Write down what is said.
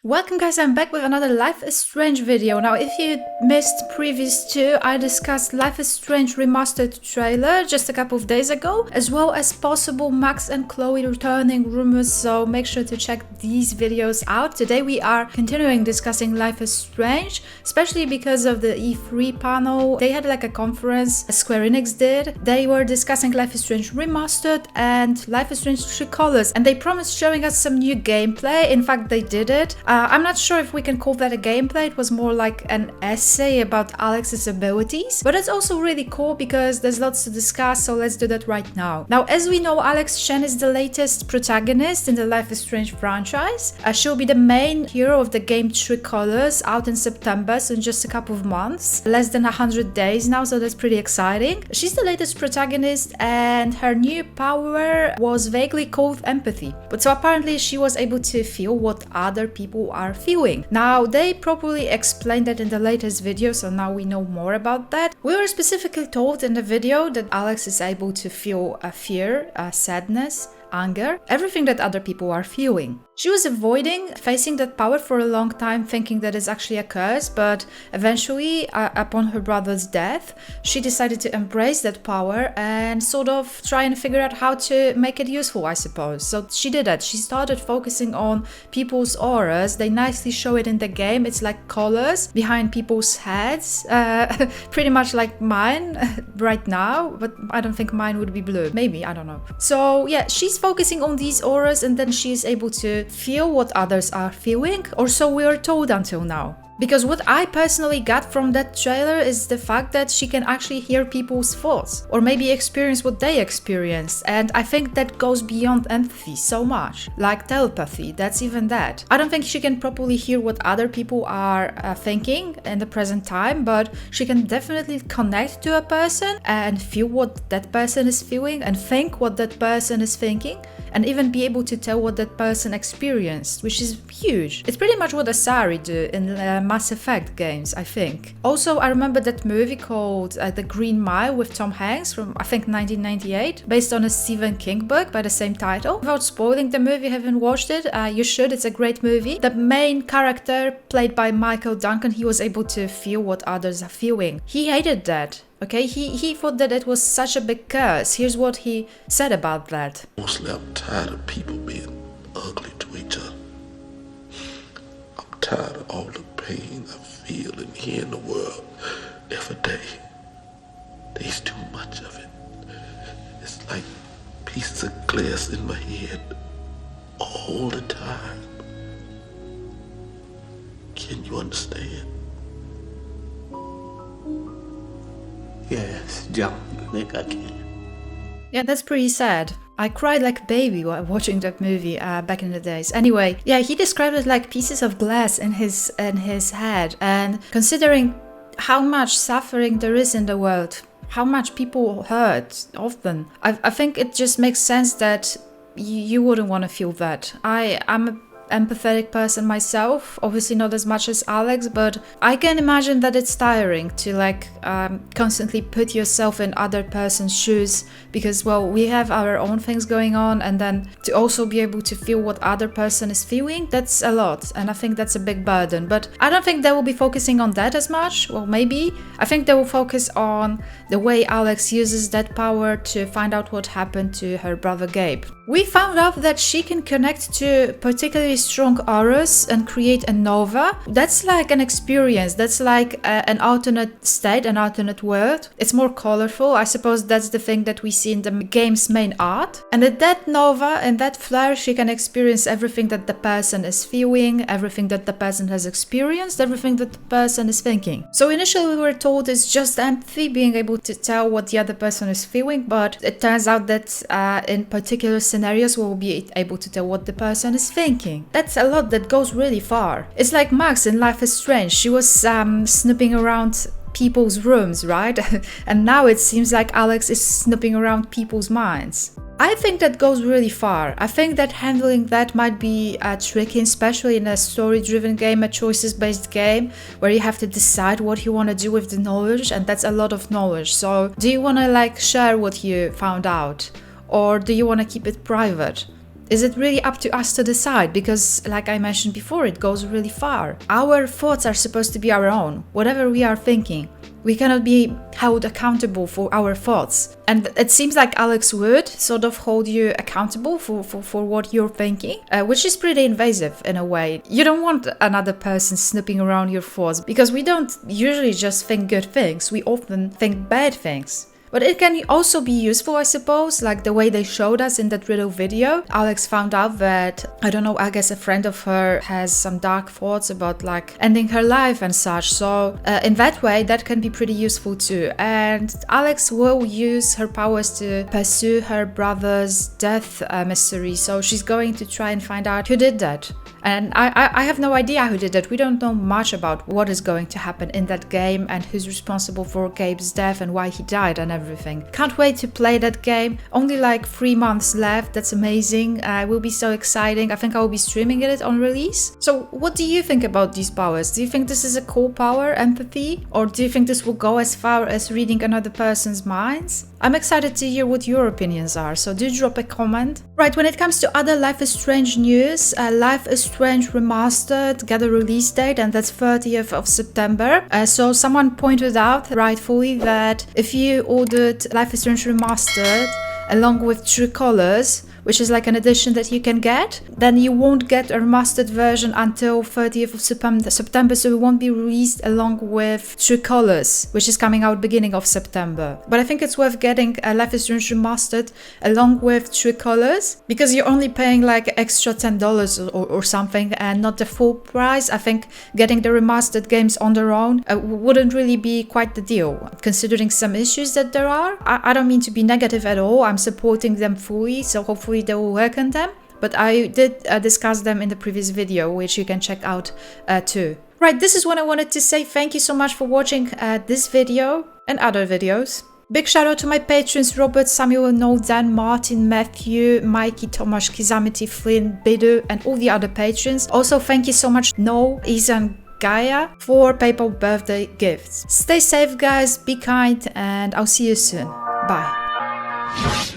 Welcome guys, I'm back with another Life is Strange video. Now if you missed previous two, I discussed Life is Strange Remastered trailer just a couple of days ago, as well as possible Max and Chloe returning rumors, so make sure to check these videos out. Today we are continuing discussing Life is Strange, especially because of the E3 panel. They had like a conference, Square Enix did. They were discussing Life is Strange Remastered and Life is Strange True Colors, and they promised showing us some new gameplay. In fact, they did it. I'm not sure if we can call that a gameplay. It was more like an essay about Alex's abilities, but it's also really cool because there's lots to discuss, so let's do that right now. Now, as we know, Alex Chen is the latest protagonist in the Life is Strange franchise. She'll be the main hero of the game True Colors, out in September, so in just a couple of months. Less than 100 days now, so that's pretty exciting. She's the latest protagonist, and her new power was vaguely called empathy. But so apparently she was able to feel what other people are feeling. Now, they properly explained that in the latest video, so now we know more about that. We were specifically told in the video that Alex is able to feel a fear, a sadness, anger, everything that other people are feeling. She was avoiding facing that power for a long time, thinking that it's actually a curse, but eventually, upon her brother's death, she decided to embrace that power and sort of try and figure out how to make it useful, I suppose. So she did that. She started focusing on people's auras. They nicely show it in the game. It's like colors behind people's heads, pretty much like mine right now, but I don't think mine would be blue. Maybe, I don't know. So yeah, she's focusing on these auras, and then she is able to feel what others are feeling, or so we are told until now. Because what I personally got from that trailer is the fact that she can actually hear people's thoughts, or maybe experience what they experienced, and I think that goes beyond empathy so much. Like telepathy, that's even that. I don't think she can properly hear what other people are thinking in the present time, but she can definitely connect to a person and feel what that person is feeling and think what that person is thinking, and even be able to tell what that person experienced, which is huge. It's pretty much what Asari do in Mass Effect games, I think. Also, I remember that movie called The Green Mile with Tom Hanks from, I think, 1998, based on a Stephen King book by the same title. Without spoiling the movie, haven't watched it, you should, it's a great movie. The main character, played by Michael Duncan, he was able to feel what others are feeling. He hated that. Okay, he thought that it was such a big curse. Here's what he said about that. Mostly I'm tired of people being ugly to each other. I'm tired of all the pain I feel in here in the world every day. There's too much of it. It's like pieces of glass in my head all the time. Can you understand? Yes, John, I think I can. Yeah, that's pretty sad. I cried like a baby while watching that movie back in the days. Anyway, yeah, he described it like pieces of glass in his head. And considering how much suffering there is in the world, how much people hurt often, I think it just makes sense that you wouldn't want to feel that. I'm a empathetic person myself, obviously not as much as Alex, but I can imagine that it's tiring to like constantly put yourself in other person's shoes, because well, we have our own things going on, and then to also be able to feel what other person is feeling, that's a lot, and I think that's a big burden. But I don't think they will be focusing on that as much. Well, maybe. I think they will focus on the way Alex uses that power to find out what happened to her brother Gabe. We found out that she can connect to particularly strong auras and create a nova. That's like an experience. That's like an alternate state, an alternate world. It's more colorful. I suppose that's the thing that we see in the game's main art. And at that nova and that flare, she can experience everything that the person is feeling, everything that the person has experienced, everything that the person is thinking. So initially we were told it's just empathy, being able to tell what the other person is feeling, but it turns out that in particular scenarios we'll be able to tell what the person is thinking. That's a lot, that goes really far. It's like Max in Life is Strange. She was snooping around people's rooms, right? And now it seems like Alex is snooping around people's minds. I think that goes really far. I think that handling that might be tricky, especially in a story-driven game, a choices-based game, where you have to decide what you want to do with the knowledge, and that's a lot of knowledge. So do you want to like share what you found out, or do you want to keep it private? Is it really up to us to decide? Because, like I mentioned before, it goes really far. Our thoughts are supposed to be our own, whatever we are thinking. We cannot be held accountable for our thoughts. And it seems like Alex would sort of hold you accountable for what you're thinking, which is pretty invasive in a way. You don't want another person snooping around your thoughts, because we don't usually just think good things, we often think bad things. But it can also be useful, I suppose, like the way they showed us in that riddle video. Alex found out that, I don't know, I guess a friend of her has some dark thoughts about like ending her life and such. So in that way, that can be pretty useful too. And Alex will use her powers to pursue her brother's death mystery. So she's going to try and find out who did that. And I have no idea who did it. We don't know much about what is going to happen in that game and who's responsible for Gabe's death and why he died and everything. Can't wait to play that game. Only like 3 months left. That's amazing. It will be so exciting. I think I will be streaming it on release. So what do you think about these powers? Do you think this is a cool power, empathy? Or do you think this will go as far as reading another person's minds? I'm excited to hear what your opinions are, so do drop a comment. Right, when it comes to other Life is Strange news, Life is Strange Remastered got a release date, and that's 30th of September. So someone pointed out, rightfully, that if you ordered Life is Strange Remastered along with True Colors, which is like an edition that you can get, then you won't get a remastered version until 30th of September, so it won't be released along with True Colors, which is coming out beginning of September. But I think it's worth getting Life is Strange Remastered along with True Colors, because you're only paying like extra $10 or something and not the full price. I think getting the remastered games on their own wouldn't really be quite the deal, considering some issues that there are. I don't mean to be negative at all, I'm supporting them fully, so hopefully they will work on them, but I did discuss them in the previous video, which you can check out too. Right, this is what I wanted to say. Thank you so much for watching this video and other videos. Big shout out to my patrons: Robert, Samuel, Noel, Dan, Martin, Matthew, Mikey, Tomasz, Kizzamity, Flynn, Björn, and all the other patrons. Also, thank you so much Noel, Izan, Gaia for PayPal birthday gifts. Stay safe guys, be kind, and I'll see you soon. Bye.